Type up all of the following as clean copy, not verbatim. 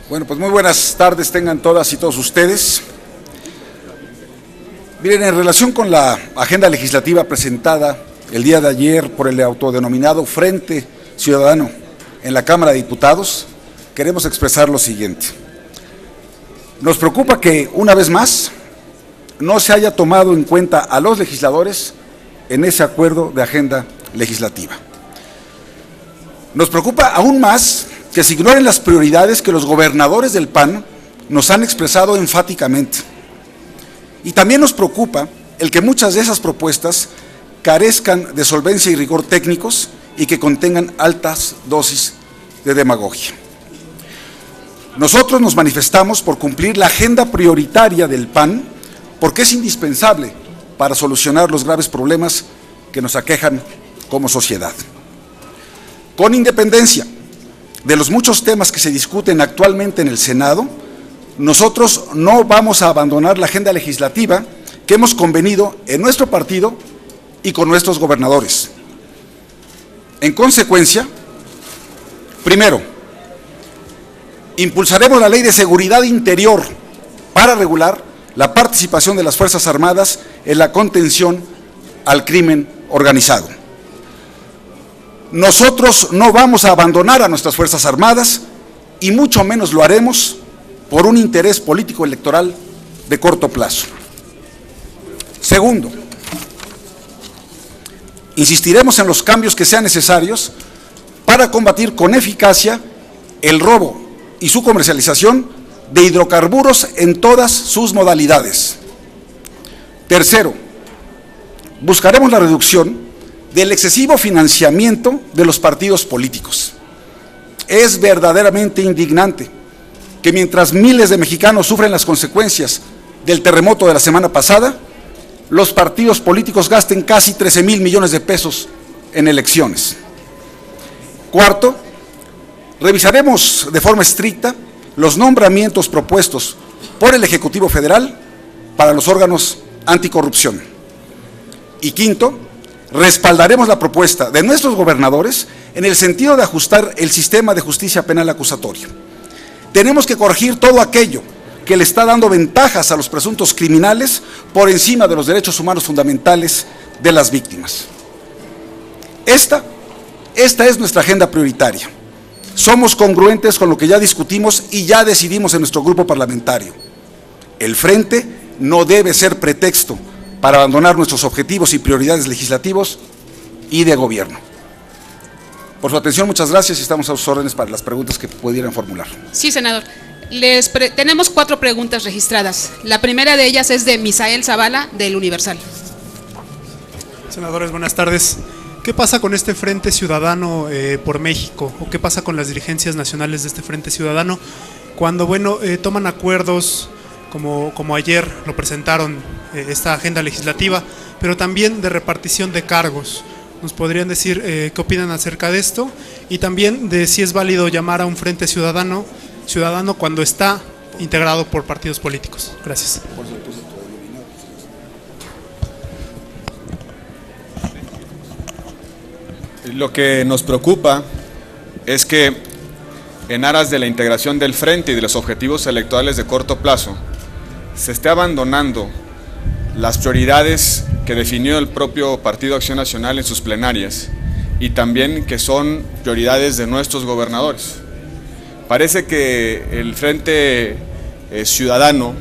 Bueno, pues muy buenas tardes tengan todas y todos ustedes. Miren, en relación con la agenda legislativa presentada el día de ayer por el autodenominado Frente Ciudadano en la Cámara de Diputados, queremos expresar lo siguiente. Nos preocupa que, una vez más, no se haya tomado en cuenta a los legisladores en ese acuerdo de agenda legislativa. Nos preocupa aún más que se ignoren las prioridades que los gobernadores del PAN nos han expresado enfáticamente. Y también nos preocupa el que muchas de esas propuestas carezcan de solvencia y rigor técnicos y que contengan altas dosis de demagogia. Nosotros nos manifestamos por cumplir la agenda prioritaria del PAN porque es indispensable para solucionar los graves problemas que nos aquejan como sociedad. Con independencia de los muchos temas que se discuten actualmente en el Senado, nosotros no vamos a abandonar la agenda legislativa que hemos convenido en nuestro partido y con nuestros gobernadores. En consecuencia, primero, impulsaremos la Ley de Seguridad Interior para regular la participación de las Fuerzas Armadas en la contención al crimen organizado. Nosotros no vamos a abandonar a nuestras Fuerzas Armadas y mucho menos lo haremos por un interés político electoral de corto plazo. Segundo, insistiremos en los cambios que sean necesarios para combatir con eficacia el robo y su comercialización de hidrocarburos en todas sus modalidades. Tercero, buscaremos la reducción del excesivo financiamiento de los partidos políticos. Es verdaderamente indignante que mientras miles de mexicanos sufren las consecuencias del terremoto de la semana pasada, los partidos políticos gasten casi 13,000 millones de pesos en elecciones. Cuarto, revisaremos de forma estricta los nombramientos propuestos por el Ejecutivo Federal para los órganos anticorrupción. Y quinto, respaldaremos la propuesta de nuestros gobernadores en el sentido de ajustar el sistema de justicia penal acusatorio. Tenemos que corregir todo aquello que le está dando ventajas a los presuntos criminales por encima de los derechos humanos fundamentales de las víctimas. Esta es nuestra agenda prioritaria. Somos congruentes con lo que ya discutimos y ya decidimos en nuestro grupo parlamentario. El Frente no debe ser pretexto para abandonar nuestros objetivos y prioridades legislativos y de gobierno. Por su atención, muchas gracias y estamos a sus órdenes para las preguntas que pudieran formular. Sí, senador. Tenemos 4 preguntas registradas. La primera de ellas es de Misael Zavala, del Universal. Senadores, buenas tardes. ¿Qué pasa con este Frente Ciudadano por México? ¿O qué pasa con las dirigencias nacionales de este Frente Ciudadano cuando, toman acuerdos como ayer lo presentaron, esta agenda legislativa, pero también de repartición de cargos? ¿Nos podrían decir qué opinan acerca de esto? Y también de si es válido llamar a un Frente Ciudadano cuando está integrado por partidos políticos. Gracias. Lo que nos preocupa es que en aras de la integración del Frente y de los objetivos electorales de corto plazo, se esté abandonando las prioridades que definió el propio Partido Acción Nacional en sus plenarias y también que son prioridades de nuestros gobernadores. Parece que el Frente Ciudadano,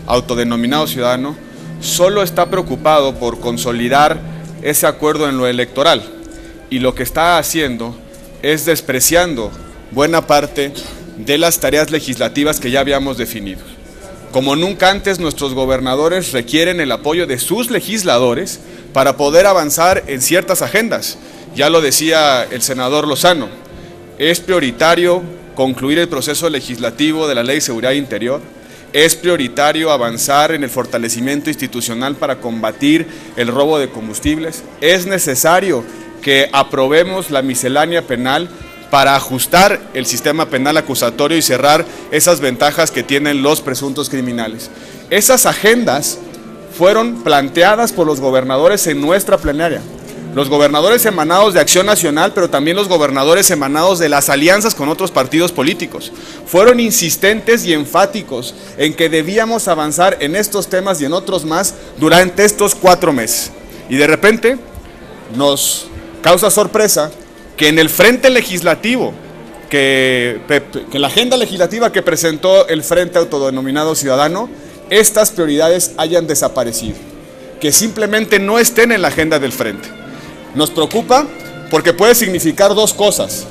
autodenominado ciudadano, solo está preocupado por consolidar ese acuerdo en lo electoral y lo que está haciendo es despreciando buena parte de las tareas legislativas que ya habíamos definido. Como nunca antes, nuestros gobernadores requieren el apoyo de sus legisladores para poder avanzar en ciertas agendas. Ya lo decía el senador Lozano, es prioritario concluir el proceso legislativo de la Ley de Seguridad Interior, es prioritario avanzar en el fortalecimiento institucional para combatir el robo de combustibles, es necesario que aprobemos la miscelánea penal para ajustar el sistema penal acusatorio y cerrar esas ventajas que tienen los presuntos criminales. Esas agendas fueron planteadas por los gobernadores en nuestra plenaria. los gobernadores emanados de Acción Nacional, pero también los gobernadores emanados de las alianzas con otros partidos políticos, fueron insistentes y enfáticos en que debíamos avanzar en estos temas y en otros más durante estos 4 meses. Y de repente nos causa sorpresa que en el frente legislativo, que la agenda legislativa que presentó el Frente Autodenominado Ciudadano, estas prioridades hayan desaparecido, que simplemente no estén en la agenda del Frente. Nos preocupa porque puede significar 2 cosas: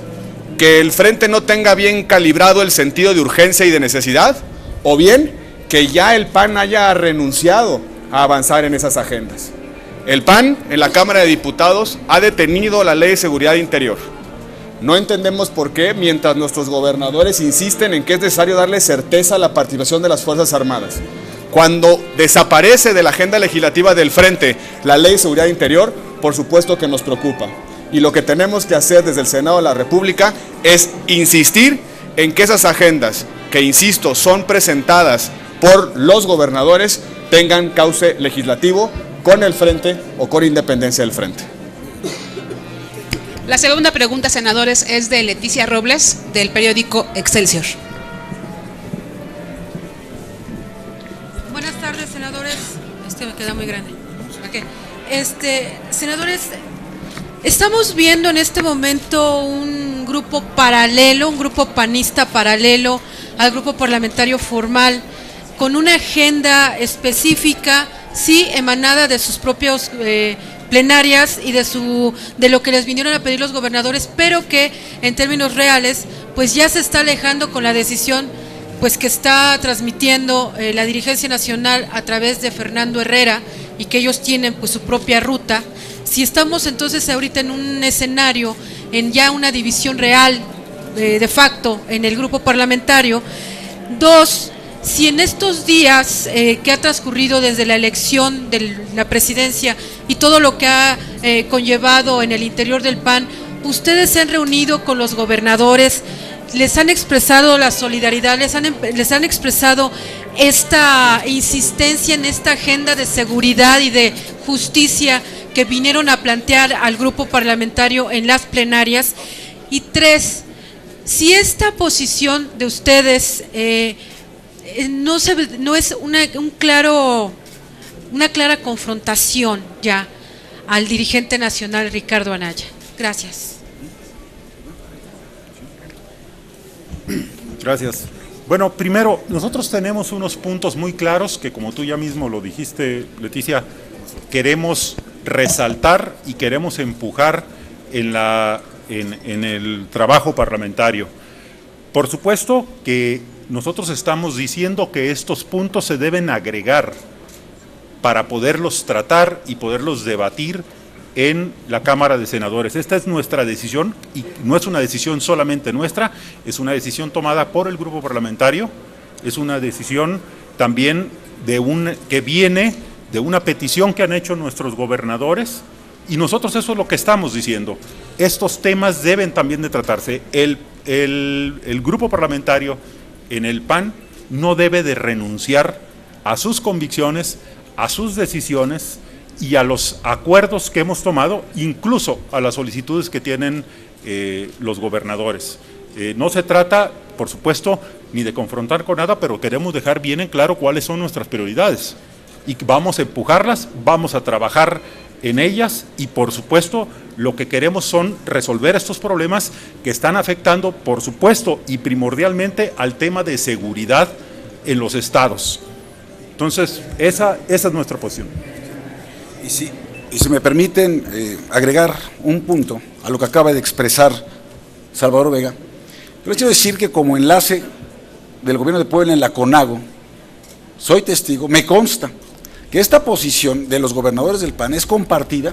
que el Frente no tenga bien calibrado el sentido de urgencia y de necesidad, o bien que ya el PAN haya renunciado a avanzar en esas agendas. El PAN en la Cámara de Diputados ha detenido la Ley de Seguridad Interior. No entendemos por qué, mientras nuestros gobernadores insisten en que es necesario darle certeza a la participación de las Fuerzas Armadas. Cuando desaparece de la agenda legislativa del Frente la Ley de Seguridad Interior, por supuesto que nos preocupa. Y lo que tenemos que hacer desde el Senado de la República es insistir en que esas agendas, que insisto, son presentadas por los gobernadores, tengan cauce legislativo con el Frente o con independencia del Frente. La segunda pregunta, senadores, es de Leticia Robles, del periódico Excelsior. Buenas tardes, senadores. Me queda muy grande. Okay. Senadores, estamos viendo en este momento un grupo paralelo, un grupo panista paralelo al grupo parlamentario formal, con una agenda específica, sí, emanada de sus propios plenarias y de lo que les vinieron a pedir los gobernadores, pero que en términos reales, pues ya se está alejando con la decisión pues que está transmitiendo la dirigencia nacional a través de Fernando Herrera, y que ellos tienen pues su propia ruta. Si estamos entonces ahorita en un escenario, en ya una división real, de facto, en el grupo parlamentario. 2, si en estos días que ha transcurrido desde la elección de la presidencia y todo lo que ha conllevado en el interior del PAN, ustedes se han reunido con los gobernadores, les han expresado la solidaridad, les han expresado esta insistencia en esta agenda de seguridad y de justicia que vinieron a plantear al grupo parlamentario en las plenarias. Y 3, si esta posición de ustedes no es una clara confrontación ya al dirigente nacional Ricardo Anaya. Gracias. Gracias. Bueno, primero, nosotros tenemos unos puntos muy claros que, como tú ya mismo lo dijiste, Leticia, queremos resaltar y queremos empujar en el trabajo parlamentario. Por supuesto que nosotros estamos diciendo que estos puntos se deben agregar para poderlos tratar y poderlos debatir en la Cámara de Senadores. Esta es nuestra decisión, y no es una decisión solamente nuestra, es una decisión tomada por el grupo parlamentario, es una decisión también que viene de una petición que han hecho nuestros gobernadores, y nosotros eso es lo que estamos diciendo. Estos temas deben también de tratarse. El grupo parlamentario en el PAN no debe de renunciar a sus convicciones, a sus decisiones y a los acuerdos que hemos tomado, incluso a las solicitudes que tienen los gobernadores. No se trata, por supuesto, ni de confrontar con nada, pero queremos dejar bien en claro cuáles son nuestras prioridades y vamos a empujarlas, vamos a trabajar en ellas, y por supuesto lo que queremos son resolver estos problemas que están afectando, por supuesto y primordialmente, al tema de seguridad en los estados. Entonces, esa es nuestra posición. Y si me permiten agregar un punto a lo que acaba de expresar Salvador Vega, yo les quiero decir que como enlace del gobierno de Puebla en la CONAGO, soy testigo, me consta que esta posición de los gobernadores del PAN es compartida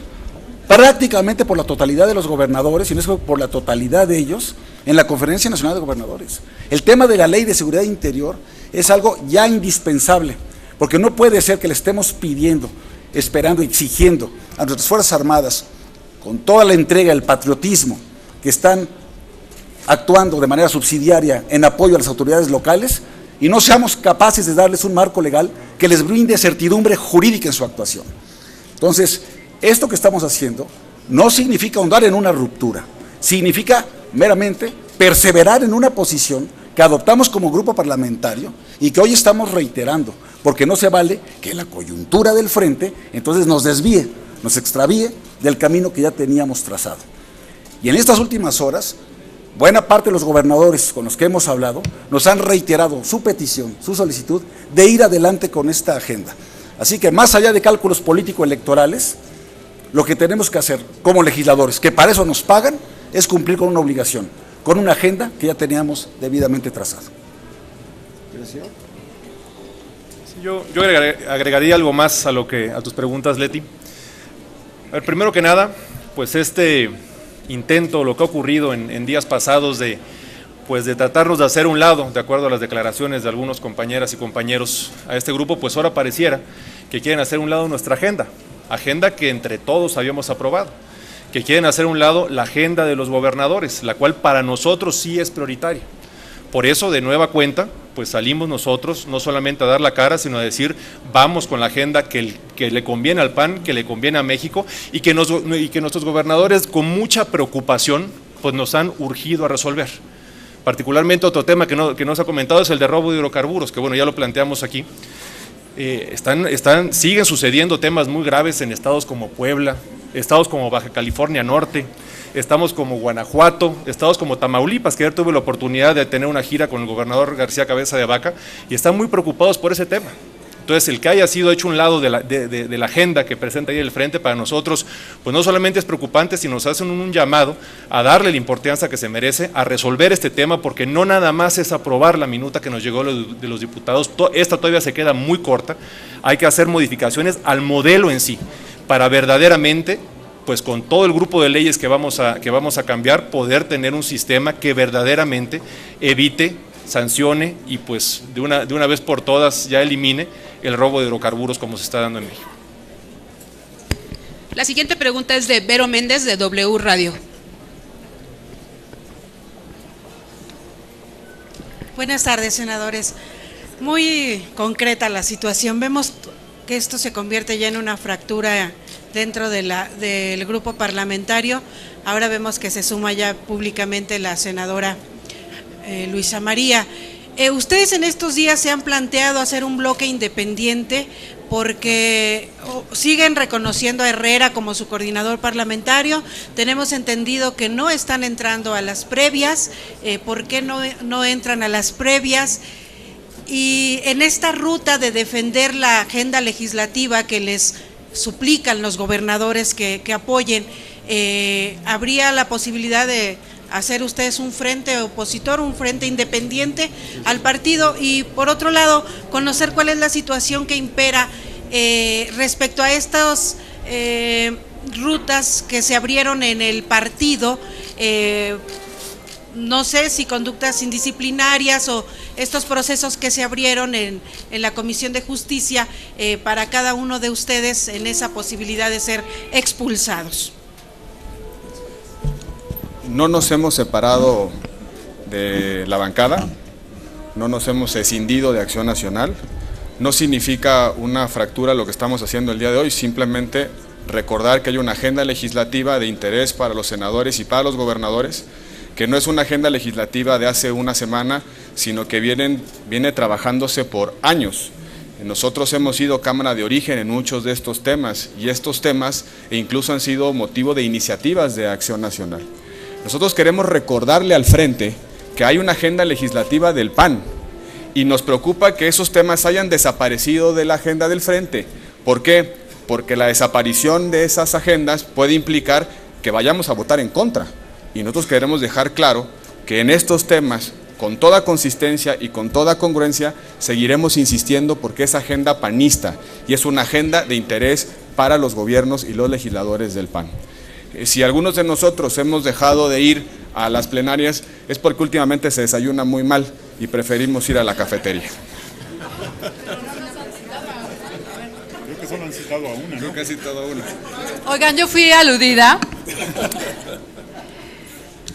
prácticamente por la totalidad de los gobernadores, y no es por la totalidad de ellos, en la Conferencia Nacional de Gobernadores. El tema de la Ley de Seguridad Interior es algo ya indispensable, porque no puede ser que le estemos pidiendo, esperando, exigiendo a nuestras Fuerzas Armadas, con toda la entrega, el patriotismo, que están actuando de manera subsidiaria en apoyo a las autoridades locales, y no seamos capaces de darles un marco legal que les brinde certidumbre jurídica en su actuación. Entonces, esto que estamos haciendo no significa ahondar en una ruptura, significa meramente perseverar en una posición que adoptamos como grupo parlamentario y que hoy estamos reiterando, porque no se vale que la coyuntura del frente entonces nos desvíe, nos extravíe del camino que ya teníamos trazado. Y en estas últimas horas, buena parte de los gobernadores con los que hemos hablado nos han reiterado su petición, su solicitud de ir adelante con esta agenda. Así que más allá de cálculos político-electorales, lo que tenemos que hacer como legisladores, que para eso nos pagan, es cumplir con una obligación, con una agenda que ya teníamos debidamente trazada. Sí, yo agregaría algo más a tus preguntas, Leti. A ver, primero que nada, pues este intento, lo que ha ocurrido en días pasados de tratarnos de hacer un lado, de acuerdo a las declaraciones de algunos compañeras y compañeros a este grupo, pues ahora pareciera que quieren hacer un lado nuestra agenda que entre todos habíamos aprobado, que quieren hacer un lado la agenda de los gobernadores, la cual para nosotros sí es prioritaria. Por eso, de nueva cuenta, pues salimos nosotros no solamente a dar la cara, sino a decir, vamos con la agenda que le conviene al PAN, que le conviene a México, y que nuestros gobernadores con mucha preocupación pues nos han urgido a resolver. Particularmente otro tema que no se ha comentado es el de robo de hidrocarburos, que bueno, ya lo planteamos aquí. Siguen sucediendo temas muy graves en estados como Puebla, estados como Baja California Norte, estados como Guanajuato, estados como Tamaulipas, que ayer tuve la oportunidad de tener una gira con el gobernador García Cabeza de Vaca, y están muy preocupados por ese tema. Entonces, el que haya sido hecho un lado de la agenda que presenta ahí el Frente, para nosotros, pues no solamente es preocupante, sino nos hacen un llamado a darle la importancia que se merece, a resolver este tema, porque no nada más es aprobar la minuta que nos llegó de los diputados, esta todavía se queda muy corta, hay que hacer modificaciones al modelo en sí, para verdaderamente, pues con todo el grupo de leyes que vamos a cambiar, poder tener un sistema que verdaderamente evite, sancione y pues de una vez por todas ya elimine el robo de hidrocarburos como se está dando en México. La siguiente pregunta es de Vero Méndez, de W Radio. Buenas tardes, senadores. Muy concreta la situación. Vemos que esto se convierte ya en una fractura dentro del grupo parlamentario. Ahora vemos que se suma ya públicamente la senadora Luisa María. Ustedes en estos días se han planteado hacer un bloque independiente porque siguen reconociendo a Herrera como su coordinador parlamentario. Tenemos entendido que no están entrando a las previas. ¿Por qué no entran a las previas? Y en esta ruta de defender la agenda legislativa que les suplican los gobernadores que apoyen, ¿habría la posibilidad de hacer ustedes un frente opositor, un frente independiente al partido? Y por otro lado, conocer cuál es la situación que impera respecto a estas rutas que se abrieron en el partido, no sé si conductas indisciplinarias o estos procesos que se abrieron en la Comisión de Justicia para cada uno de ustedes en esa posibilidad de ser expulsados. No nos hemos separado de la bancada, no nos hemos escindido de Acción Nacional, no significa una fractura lo que estamos haciendo el día de hoy, simplemente recordar que hay una agenda legislativa de interés para los senadores y para los gobernadores, que no es una agenda legislativa de hace una semana, sino que viene trabajándose por años. Nosotros hemos sido cámara de origen en muchos de estos temas, y estos temas incluso han sido motivo de iniciativas de Acción Nacional. Nosotros queremos recordarle al Frente que hay una agenda legislativa del PAN y nos preocupa que esos temas hayan desaparecido de la agenda del Frente. ¿Por qué? Porque la desaparición de esas agendas puede implicar que vayamos a votar en contra. Y nosotros queremos dejar claro que en estos temas, con toda consistencia y con toda congruencia, seguiremos insistiendo porque es agenda panista y es una agenda de interés para los gobiernos y los legisladores del PAN. Si algunos de nosotros hemos dejado de ir a las plenarias es porque últimamente se desayuna muy mal y preferimos ir a la cafetería. Creo que solo han citado a una, ¿no? Creo que han citado a una. Oigan, yo fui aludida.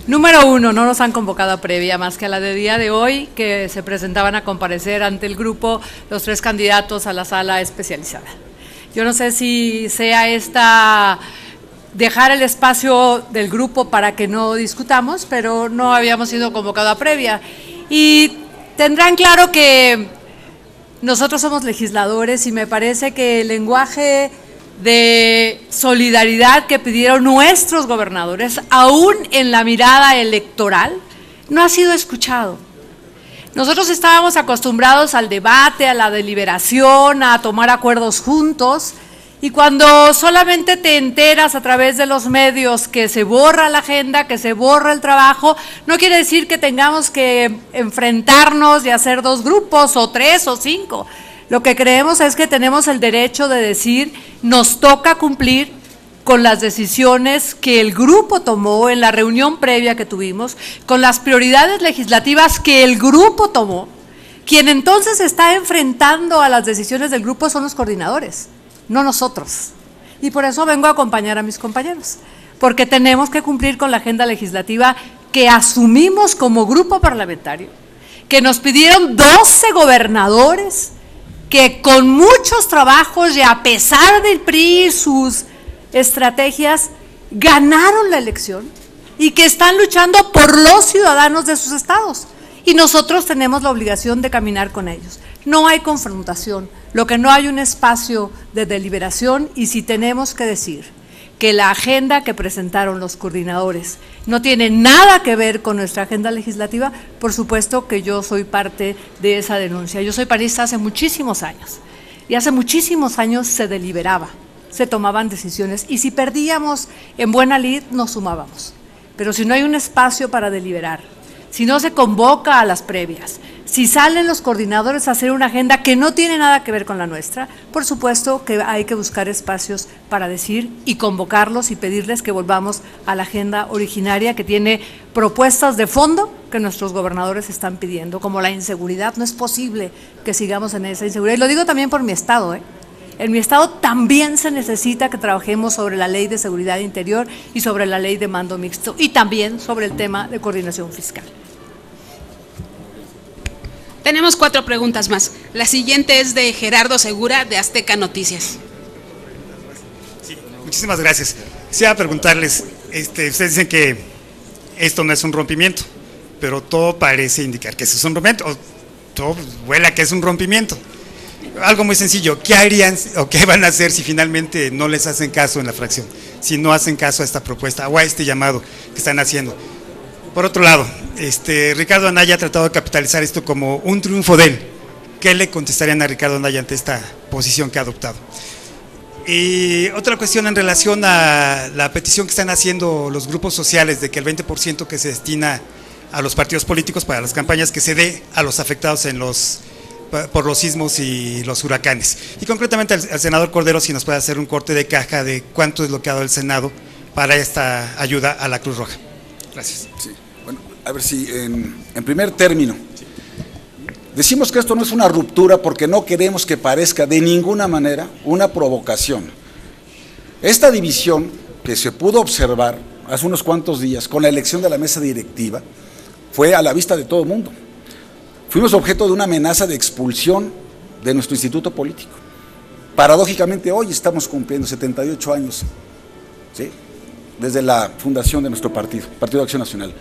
Número 1, no nos han convocado a previa más que a la de día de hoy, que se presentaban a comparecer ante el grupo los 3 candidatos a la sala especializada. Yo no sé si sea esta dejar el espacio del grupo para que no discutamos, pero no habíamos sido convocado a previa. Y tendrán claro que nosotros somos legisladores y me parece que el lenguaje de solidaridad que pidieron nuestros gobernadores, aún en la mirada electoral, no ha sido escuchado. Nosotros estábamos acostumbrados al debate, a la deliberación, a tomar acuerdos juntos, y cuando solamente te enteras a través de los medios que se borra la agenda, que se borra el trabajo, no quiere decir que tengamos que enfrentarnos y hacer 2 grupos, o 3 o 5. Lo que creemos es que tenemos el derecho de decir, nos toca cumplir con las decisiones que el grupo tomó en la reunión previa que tuvimos, con las prioridades legislativas que el grupo tomó. Quien entonces está enfrentando a las decisiones del grupo son los coordinadores, no nosotros. Y por eso vengo a acompañar a mis compañeros, porque tenemos que cumplir con la agenda legislativa que asumimos como grupo parlamentario, que nos pidieron 12 gobernadores, que con muchos trabajos y a pesar del PRI y sus estrategias ganaron la elección y que están luchando por los ciudadanos de sus estados. Y nosotros tenemos la obligación de caminar con ellos. No hay confrontación, lo que no hay un espacio de deliberación, y si tenemos que decir que la agenda que presentaron los coordinadores no tiene nada que ver con nuestra agenda legislativa, por supuesto que yo soy parte de esa denuncia. Yo soy panista hace muchísimos años, y hace muchísimos años se deliberaba, se tomaban decisiones, y si perdíamos en buena lid, nos sumábamos. Pero si no hay un espacio para deliberar, si no se convoca a las previas, si salen los coordinadores a hacer una agenda que no tiene nada que ver con la nuestra, por supuesto que hay que buscar espacios para decir y convocarlos y pedirles que volvamos a la agenda originaria, que tiene propuestas de fondo que nuestros gobernadores están pidiendo, como la inseguridad. No es posible que sigamos en esa inseguridad. Y lo digo también por mi estado, En mi estado también se necesita que trabajemos sobre la ley de seguridad interior y sobre la ley de mando mixto, y también sobre el tema de coordinación fiscal. Tenemos 4 preguntas más. La siguiente es de Gerardo Segura, de Azteca Noticias. Sí, muchísimas gracias. Quisiera preguntarles, ustedes dicen que esto no es un rompimiento, pero todo parece indicar que eso es un rompimiento, o todo vuela que es un rompimiento. Algo muy sencillo, ¿qué harían o qué van a hacer si finalmente no les hacen caso en la fracción? Si no hacen caso a esta propuesta o a este llamado que están haciendo. Por otro lado, Ricardo Anaya ha tratado de capitalizar esto como un triunfo de él. ¿Qué le contestarían a Ricardo Anaya ante esta posición que ha adoptado? Y otra cuestión en relación a la petición que están haciendo los grupos sociales de que el 20% que se destina a los partidos políticos para las campañas, que se dé a los afectados por los sismos y los huracanes. Y concretamente al senador Cordero, si nos puede hacer un corte de caja de cuánto es lo que ha dado el Senado para esta ayuda a la Cruz Roja. Gracias. Sí. Bueno, a ver si en primer término, decimos que esto no es una ruptura porque no queremos que parezca de ninguna manera una provocación. Esta división que se pudo observar hace unos cuantos días con la elección de la mesa directiva fue a la vista de todo el mundo. Fuimos objeto de una amenaza de expulsión de nuestro instituto político. Paradójicamente hoy estamos cumpliendo 78 años, ¿sí?, desde la fundación de nuestro partido, Partido de Acción Nacional.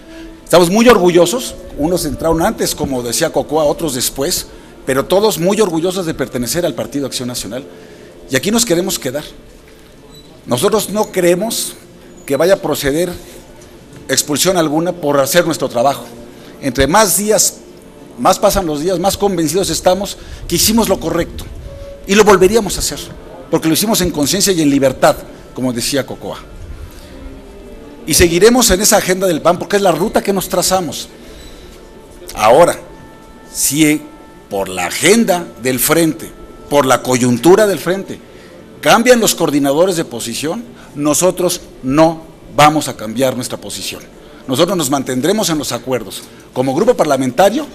Estamos muy orgullosos, unos entraron antes, como decía Cocoa, otros después, pero todos muy orgullosos de pertenecer al Partido de Acción Nacional. Y aquí nos queremos quedar. Nosotros no creemos que vaya a proceder expulsión alguna por hacer nuestro trabajo. Entre más días, más pasan los días, más convencidos estamos que hicimos lo correcto. Y lo volveríamos a hacer, porque lo hicimos en conciencia y en libertad, como decía Cocoa. Y seguiremos en esa agenda del PAN porque es la ruta que nos trazamos. Ahora, si por la agenda del frente, por la coyuntura del frente, cambian los coordinadores de posición, nosotros no vamos a cambiar nuestra posición. Nosotros nos mantendremos en los acuerdos como grupo parlamentario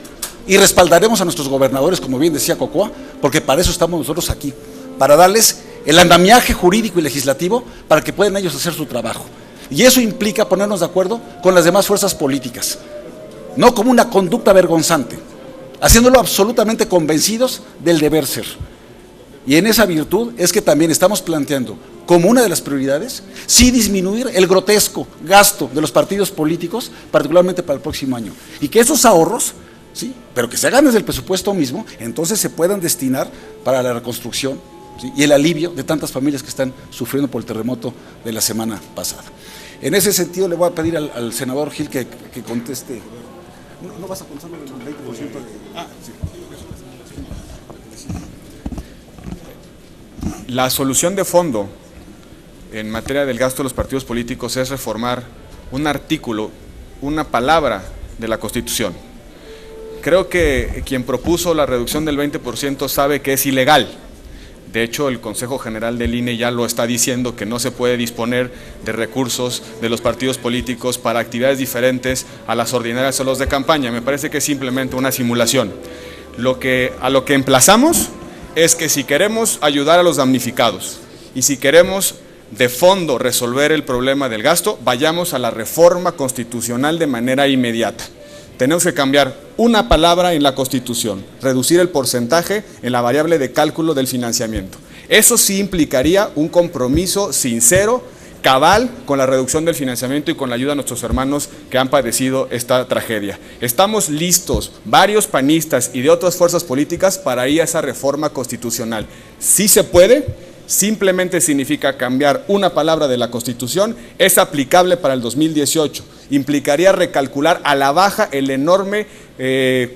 y respaldaremos a nuestros gobernadores, como bien decía Cocoa, porque para eso estamos nosotros aquí, para darles el andamiaje jurídico y legislativo para que puedan ellos hacer su trabajo. Y eso implica ponernos de acuerdo con las demás fuerzas políticas, no como una conducta vergonzante, haciéndolo absolutamente convencidos del deber ser. Y en esa virtud es que también estamos planteando como una de las prioridades, sí disminuir el grotesco gasto de los partidos políticos, particularmente para el próximo año. Y que esos ahorros, sí, pero que se hagan desde el presupuesto mismo, entonces se puedan destinar para la reconstrucción, ¿sí?, y el alivio de tantas familias que están sufriendo por el terremoto de la semana pasada. En ese sentido le voy a pedir al senador Gil que conteste. ¿No vas a contestar el 20% sí. La solución de fondo en materia del gasto de los partidos políticos es reformar un artículo, una palabra de la Constitución. Creo que quien propuso la reducción del 20% sabe que es ilegal. De hecho, el Consejo General del INE ya lo está diciendo, que no se puede disponer de recursos de los partidos políticos para actividades diferentes a las ordinarias o los de campaña. Me parece que es simplemente una simulación. A lo que emplazamos es que si queremos ayudar a los damnificados y si queremos de fondo resolver el problema del gasto, vayamos a la reforma constitucional de manera inmediata. Tenemos que cambiar una palabra en la Constitución, reducir el porcentaje en la variable de cálculo del financiamiento. Eso sí implicaría un compromiso sincero, cabal, con la reducción del financiamiento y con la ayuda a nuestros hermanos que han padecido esta tragedia. Estamos listos, varios panistas y de otras fuerzas políticas, para ir a esa reforma constitucional. Sí se puede. Simplemente significa cambiar una palabra de la Constitución, es aplicable para el 2018, implicaría recalcular a la baja el enorme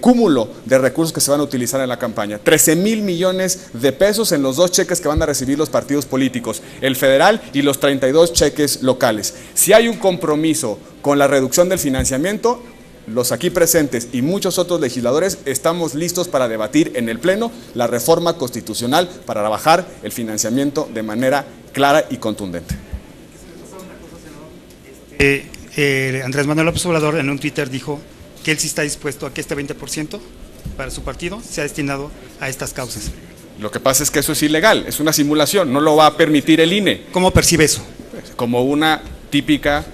cúmulo de recursos que se van a utilizar en la campaña, 13,000 millones de pesos en los 2 cheques que van a recibir los partidos políticos, el federal y los 32 cheques locales. Si hay un compromiso con la reducción del financiamiento, los aquí presentes y muchos otros legisladores estamos listos para debatir en el Pleno la reforma constitucional para bajar el financiamiento de manera clara y contundente. Andrés Manuel López Obrador en un Twitter dijo que él sí está dispuesto a que este 20% para su partido sea destinado a estas causas. Lo que pasa es que eso es ilegal, es una simulación, no lo va a permitir el INE. ¿Cómo percibe eso? Como una típica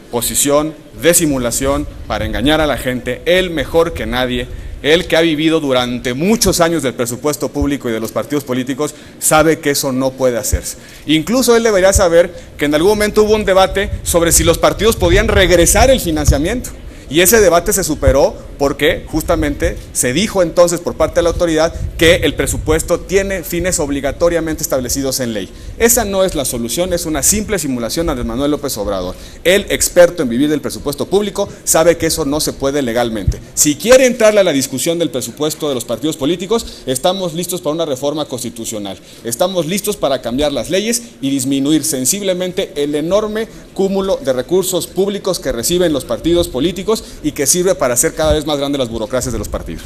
posición de simulación para engañar a la gente. Él mejor que nadie, él que ha vivido durante muchos años del presupuesto público y de los partidos políticos, sabe que eso no puede hacerse. Incluso él debería saber que en algún momento hubo un debate sobre si los partidos podían regresar el financiamiento. Y ese debate se superó porque justamente se dijo entonces por parte de la autoridad que el presupuesto tiene fines obligatoriamente establecidos en ley. Esa no es la solución, es una simple simulación de Andrés Manuel López Obrador. El experto en vivir del presupuesto público sabe que eso no se puede legalmente. Si quiere entrarle a la discusión del presupuesto de los partidos políticos, estamos listos para una reforma constitucional. Estamos listos para cambiar las leyes y disminuir sensiblemente el enorme cúmulo de recursos públicos que reciben los partidos políticos y que sirve para hacer cada vez más grandes las burocracias de los partidos.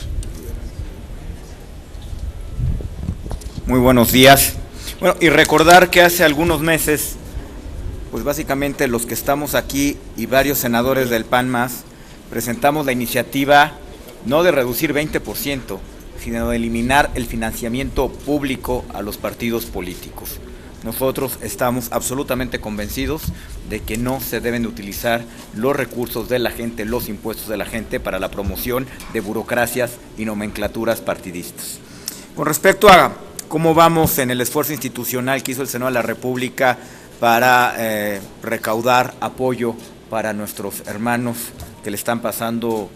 Muy buenos días. Bueno, y recordar que hace algunos meses, pues básicamente los que estamos aquí y varios senadores del PAN más, presentamos la iniciativa no de reducir 20%, sino de eliminar el financiamiento público a los partidos políticos. Nosotros estamos absolutamente convencidos de que no se deben de utilizar los recursos de la gente, los impuestos de la gente para la promoción de burocracias y nomenclaturas partidistas. Con respecto a cómo vamos en el esfuerzo institucional que hizo el Senado de la República para recaudar apoyo para nuestros hermanos que le están pasando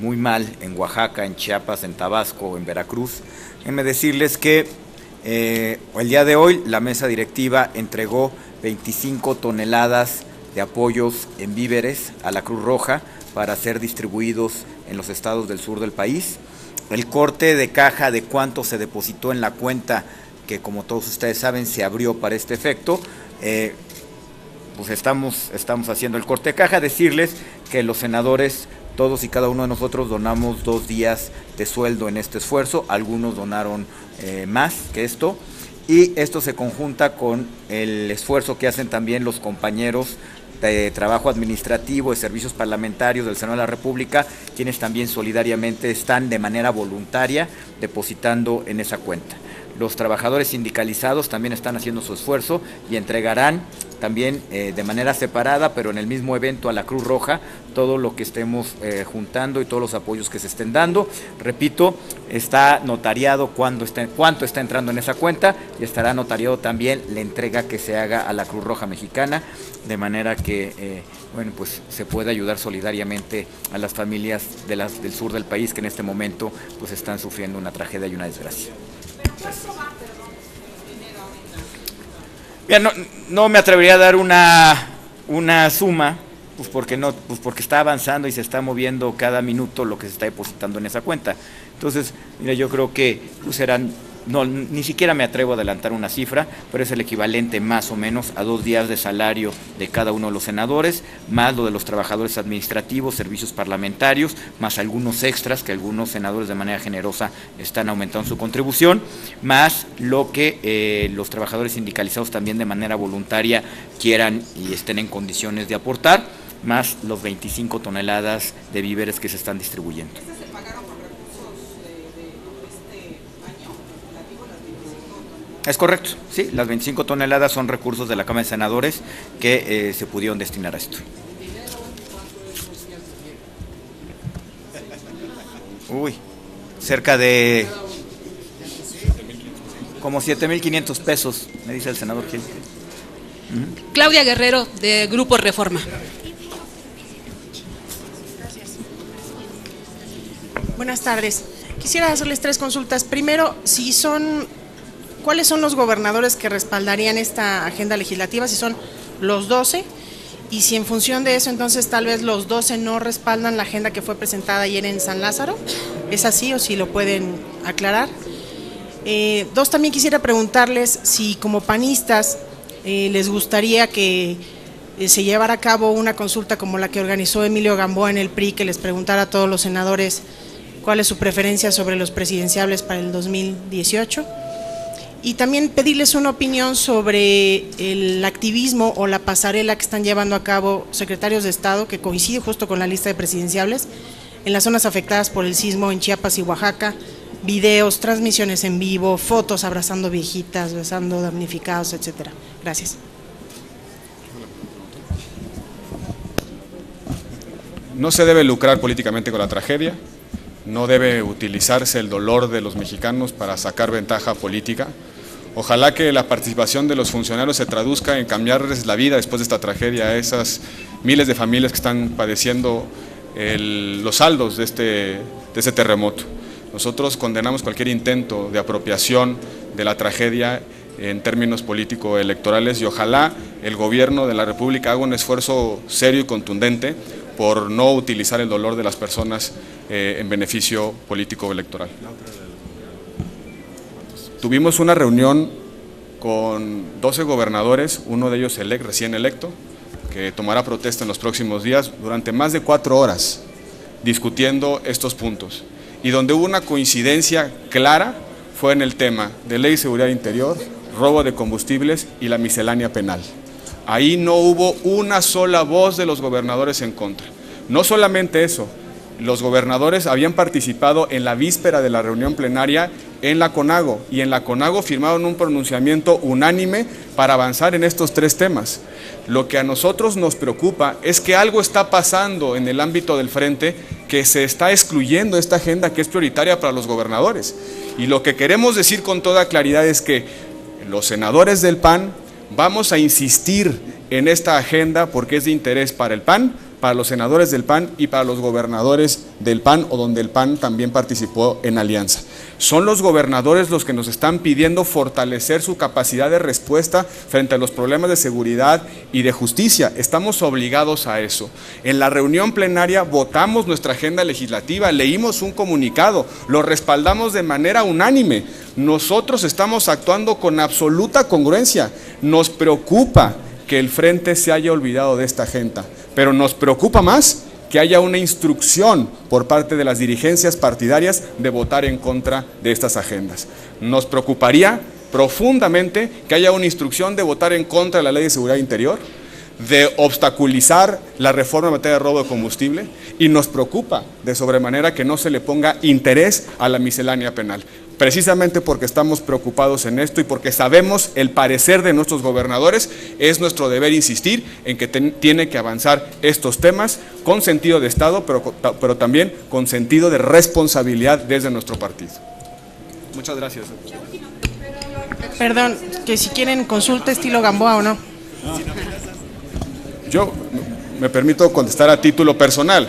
muy mal en Oaxaca, en Chiapas, en Tabasco, en Veracruz, déjenme decirles que el día de hoy la mesa directiva entregó 25 toneladas de apoyos en víveres a la Cruz Roja para ser distribuidos en los estados del sur del país. El corte de caja de cuánto se depositó en la cuenta, que como todos ustedes saben se abrió para este efecto, pues estamos haciendo el corte de caja. Decirles que los senadores, todos y cada uno de nosotros donamos 2 días de sueldo en este esfuerzo, algunos donaron más que esto, y esto se conjunta con el esfuerzo que hacen también los compañeros de trabajo administrativo, de servicios parlamentarios del Senado de la República, quienes también solidariamente están de manera voluntaria depositando en esa cuenta. Los trabajadores sindicalizados también están haciendo su esfuerzo y entregarán también de manera separada, pero en el mismo evento a la Cruz Roja, todo lo que estemos juntando y todos los apoyos que se estén dando. Repito, está notariado cuánto está entrando en esa cuenta y estará notariado también la entrega que se haga a la Cruz Roja Mexicana, de manera que bueno, pues se pueda ayudar solidariamente a las familias del sur del país que en este momento pues están sufriendo una tragedia y una desgracia. Bien, no me atrevería a dar una suma, pues porque está avanzando y se está moviendo cada minuto lo que se está depositando en esa cuenta. Entonces, mira, yo creo que pues ni siquiera me atrevo a adelantar una cifra, pero es el equivalente más o menos a 2 días de salario de cada uno de los senadores, más lo de los trabajadores administrativos, servicios parlamentarios, más algunos extras que algunos senadores de manera generosa están aumentando su contribución, más lo que los trabajadores sindicalizados también de manera voluntaria quieran y estén en condiciones de aportar, más los 25 toneladas de víveres que se están distribuyendo. Es correcto, sí, las 25 toneladas son recursos de la Cámara de Senadores que se pudieron destinar a esto. Uy, cerca de como 7,500 pesos, me dice el senador Gil. Claudia Guerrero, de Grupo Reforma. Buenas tardes. Quisiera hacerles 3 consultas. Primero, ¿cuáles son los gobernadores que respaldarían esta agenda legislativa? Si son los 12, y si en función de eso, entonces tal vez los 12 no respaldan la agenda que fue presentada ayer en San Lázaro. ¿Es así o si lo pueden aclarar? 2, también quisiera preguntarles si como panistas les gustaría que se llevara a cabo una consulta como la que organizó Emilio Gamboa en el PRI, que les preguntara a todos los senadores cuál es su preferencia sobre los presidenciables para el 2018. Y también pedirles una opinión sobre el activismo o la pasarela que están llevando a cabo secretarios de Estado, que coincide justo con la lista de presidenciables, en las zonas afectadas por el sismo en Chiapas y Oaxaca. Videos, transmisiones en vivo, fotos abrazando viejitas, besando damnificados, etcétera. Gracias. No se debe lucrar políticamente con la tragedia, no debe utilizarse el dolor de los mexicanos para sacar ventaja política. Ojalá que la participación de los funcionarios se traduzca en cambiarles la vida después de esta tragedia a esas miles de familias que están padeciendo los saldos de este terremoto. Nosotros condenamos cualquier intento de apropiación de la tragedia en términos político-electorales y ojalá el gobierno de la República haga un esfuerzo serio y contundente por no utilizar el dolor de las personas en beneficio político-electoral. Tuvimos una reunión con 12 gobernadores, uno de ellos recién electo, que tomará protesta en los próximos días, durante más de 4 horas, discutiendo estos puntos. Y donde hubo una coincidencia clara fue en el tema de Ley de Seguridad Interior, robo de combustibles y la miscelánea penal. Ahí no hubo una sola voz de los gobernadores en contra. No solamente eso, los gobernadores habían participado en la víspera de la reunión plenaria en la CONAGO, y en la CONAGO firmaron un pronunciamiento unánime para avanzar en estos 3 temas. Lo que a nosotros nos preocupa es que algo está pasando en el ámbito del frente, que se está excluyendo esta agenda que es prioritaria para los gobernadores. Y lo que queremos decir con toda claridad es que los senadores del PAN vamos a insistir en esta agenda porque es de interés para el PAN, para los senadores del PAN y para los gobernadores del PAN o donde el PAN también participó en alianza. Son los gobernadores los que nos están pidiendo fortalecer su capacidad de respuesta frente a los problemas de seguridad y de justicia. Estamos obligados a eso. En la reunión plenaria votamos nuestra agenda legislativa, leímos un comunicado, lo respaldamos de manera unánime. Nosotros estamos actuando con absoluta congruencia. Nos preocupa que el frente se haya olvidado de esta agenda, pero nos preocupa más que haya una instrucción por parte de las dirigencias partidarias de votar en contra de estas agendas. Nos preocuparía profundamente que haya una instrucción de votar en contra de la Ley de Seguridad Interior, de obstaculizar la reforma en materia de robo de combustible, y nos preocupa de sobremanera que no se le ponga interés a la miscelánea penal. precisamente porque estamos preocupados en esto y porque sabemos el parecer de nuestros gobernadores, es nuestro deber insistir en que tiene que avanzar estos temas con sentido de Estado, pero también con sentido de responsabilidad desde nuestro partido. Muchas gracias. Perdón, que si quieren consulta estilo Gamboa o no. Yo me permito contestar a título personal.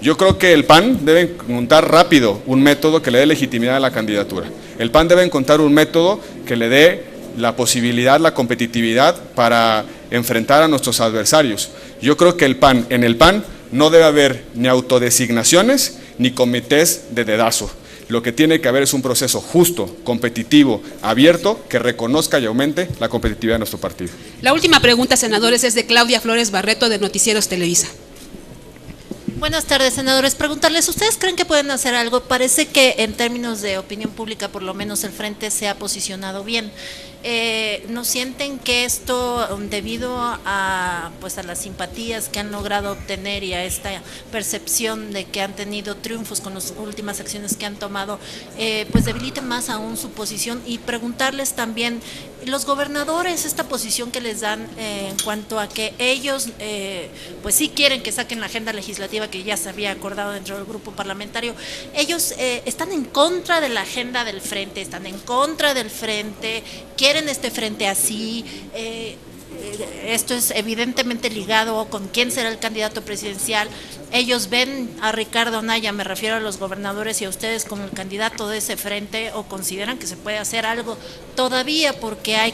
Yo creo que el PAN debe encontrar rápido un método que le dé legitimidad a la candidatura. El PAN debe encontrar un método que le dé la posibilidad, la competitividad para enfrentar a nuestros adversarios. Yo creo que en el PAN no debe haber ni autodesignaciones ni comités de dedazo. Lo que tiene que haber es un proceso justo, competitivo, abierto, que reconozca y aumente la competitividad de nuestro partido. La última pregunta, senadores, es de Claudia Flores Barreto, de Noticieros Televisa. Buenas tardes, senadores. Preguntarles, ¿ustedes creen que pueden hacer algo? Parece que en términos de opinión pública, por lo menos el Frente se ha posicionado bien. ¿No sienten que esto, debido a las simpatías que han logrado obtener y a esta percepción de que han tenido triunfos con las últimas acciones que han tomado, pues debiliten más aún su posición? Y preguntarles también, los gobernadores, esta posición que les dan en cuanto a que ellos pues sí quieren que saquen la agenda legislativa que ya se había acordado dentro del grupo parlamentario, ellos están en contra de la agenda del Frente, están en contra del Frente, quieren este Frente así. Esto es evidentemente ligado con quién será el candidato presidencial. Ellos ven a Ricardo Anaya, me refiero a los gobernadores y a ustedes, como el candidato de ese frente, o consideran que se puede hacer algo todavía, porque hay,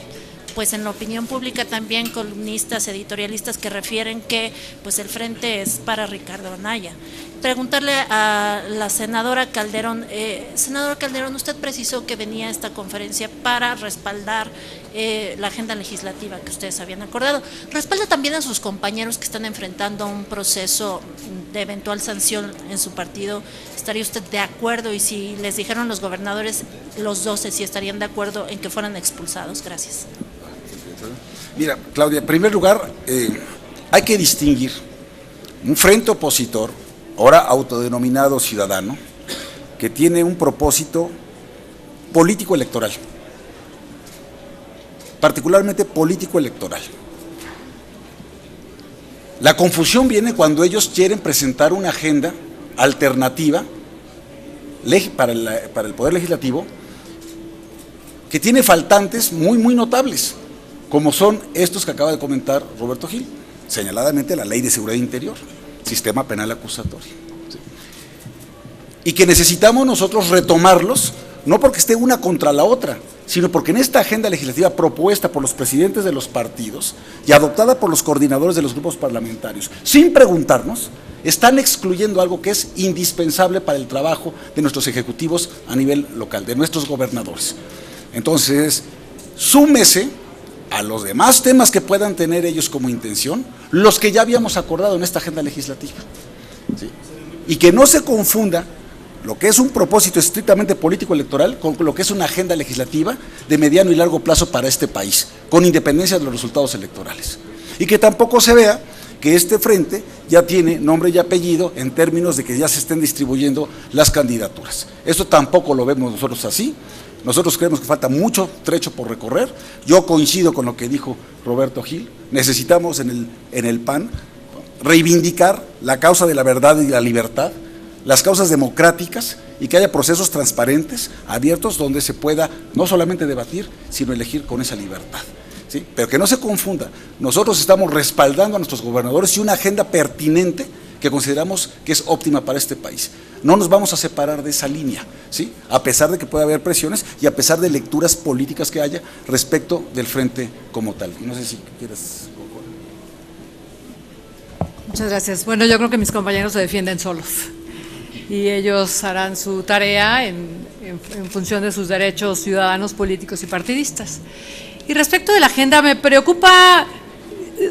pues en la opinión pública también, columnistas, editorialistas que refieren que pues el frente es para Ricardo Anaya. Preguntarle a la senadora Calderón, senadora Calderón, usted precisó que venía a esta conferencia para respaldar la agenda legislativa que ustedes habían acordado. ¿Respalda también a sus compañeros que están enfrentando un proceso de eventual sanción en su partido? ¿Estaría usted de acuerdo? Y si les dijeron los gobernadores, los 12, si estarían de acuerdo en que fueran expulsados. Gracias. Mira, Claudia, en primer lugar, hay que distinguir un frente opositor, ahora autodenominado ciudadano, que tiene un propósito político-electoral, particularmente político-electoral. La confusión viene cuando ellos quieren presentar una agenda alternativa para el Poder Legislativo que tiene faltantes muy notables, como son estos que acaba de comentar Roberto Gil, señaladamente la Ley de Seguridad Interior, Sistema Penal Acusatorio. ¿Sí? Y que necesitamos nosotros retomarlos, no porque esté una contra la otra, sino porque en esta agenda legislativa propuesta por los presidentes de los partidos y adoptada por los coordinadores de los grupos parlamentarios, sin preguntarnos, están excluyendo algo que es indispensable para el trabajo de nuestros ejecutivos a nivel local, de nuestros gobernadores. Entonces, súmese a los demás temas que puedan tener ellos como intención, los que ya habíamos acordado en esta agenda legislativa. ¿Sí? Y que no se confunda lo que es un propósito estrictamente político-electoral con lo que es una agenda legislativa de mediano y largo plazo para este país, con independencia de los resultados electorales. Y que tampoco se vea que este frente ya tiene nombre y apellido en términos de que ya se estén distribuyendo las candidaturas. Esto tampoco lo vemos nosotros así. Nosotros creemos que falta mucho trecho por recorrer. Yo coincido con lo que dijo Roberto Gil. Necesitamos en el PAN reivindicar la causa de la verdad y la libertad, las causas democráticas, y que haya procesos transparentes, abiertos, donde se pueda no solamente debatir, sino elegir con esa libertad. ¿Sí? Pero que no se confunda, nosotros estamos respaldando a nuestros gobernadores y una agenda pertinente que consideramos que es óptima para este país. No nos vamos a separar de esa línea, ¿sí? A pesar de que pueda haber presiones y a pesar de lecturas políticas que haya respecto del frente como tal. Y no sé si quieres... Muchas gracias. Bueno, yo creo que mis compañeros se defienden solos y ellos harán su tarea en función de sus derechos ciudadanos, políticos y partidistas. Y respecto de la agenda, me preocupa,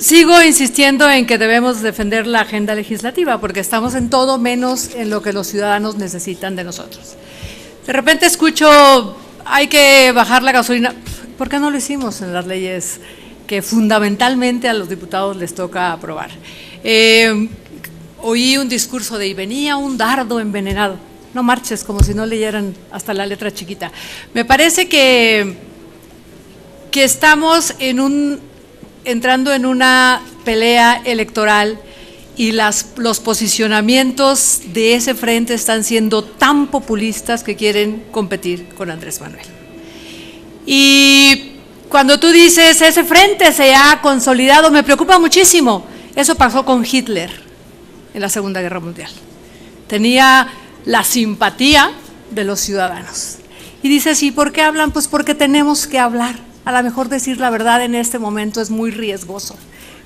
sigo insistiendo en que debemos defender la agenda legislativa, porque estamos en todo menos en lo que los ciudadanos necesitan de nosotros. De repente escucho, hay que bajar la gasolina. ¿Por qué no lo hicimos en las leyes que fundamentalmente a los diputados les toca aprobar? Oí un discurso de, y venía un dardo envenenado. No marches, como si no leyeran hasta la letra chiquita. Me parece que estamos entrando en una pelea electoral y los posicionamientos de ese frente están siendo tan populistas que quieren competir con Andrés Manuel. Y cuando tú dices, ese frente se ha consolidado, me preocupa muchísimo. Eso pasó con Hitler en la Segunda Guerra Mundial. Tenía la simpatía de los ciudadanos. Y dices, ¿y por qué hablan? Pues porque tenemos que hablar. A lo mejor decir la verdad en este momento es muy riesgoso.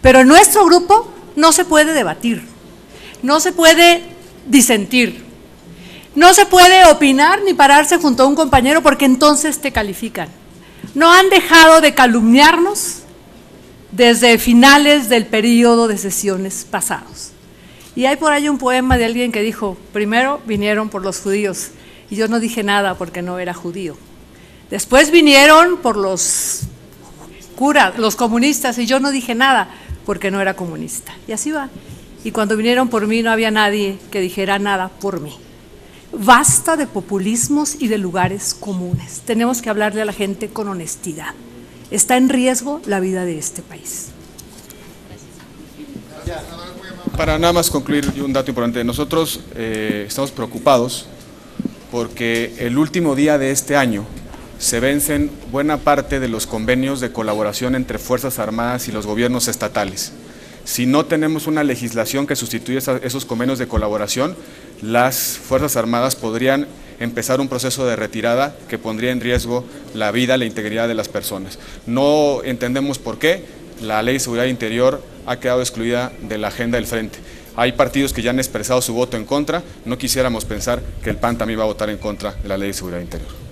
Pero en nuestro grupo no se puede debatir, no se puede disentir, no se puede opinar ni pararse junto a un compañero porque entonces te califican. No han dejado de calumniarnos desde finales del periodo de sesiones pasados. Y hay por ahí un poema de alguien que dijo, primero vinieron por los judíos, y yo no dije nada porque no era judío. Después vinieron por los curas, los comunistas, y yo no dije nada porque no era comunista. Y así va. Y cuando vinieron por mí no había nadie que dijera nada por mí. Basta de populismos y de lugares comunes. Tenemos que hablarle a la gente con honestidad. Está en riesgo la vida de este país. Para nada más concluir un dato importante, nosotros estamos preocupados porque el último día de este año se vencen buena parte de los convenios de colaboración entre Fuerzas Armadas y los gobiernos estatales. Si no tenemos una legislación que sustituya esos convenios de colaboración, las Fuerzas Armadas podrían empezar un proceso de retirada que pondría en riesgo la vida, la integridad de las personas. No entendemos por qué la Ley de Seguridad Interior ha quedado excluida de la agenda del Frente. Hay partidos que ya han expresado su voto en contra, no quisiéramos pensar que el PAN también va a votar en contra de la Ley de Seguridad Interior.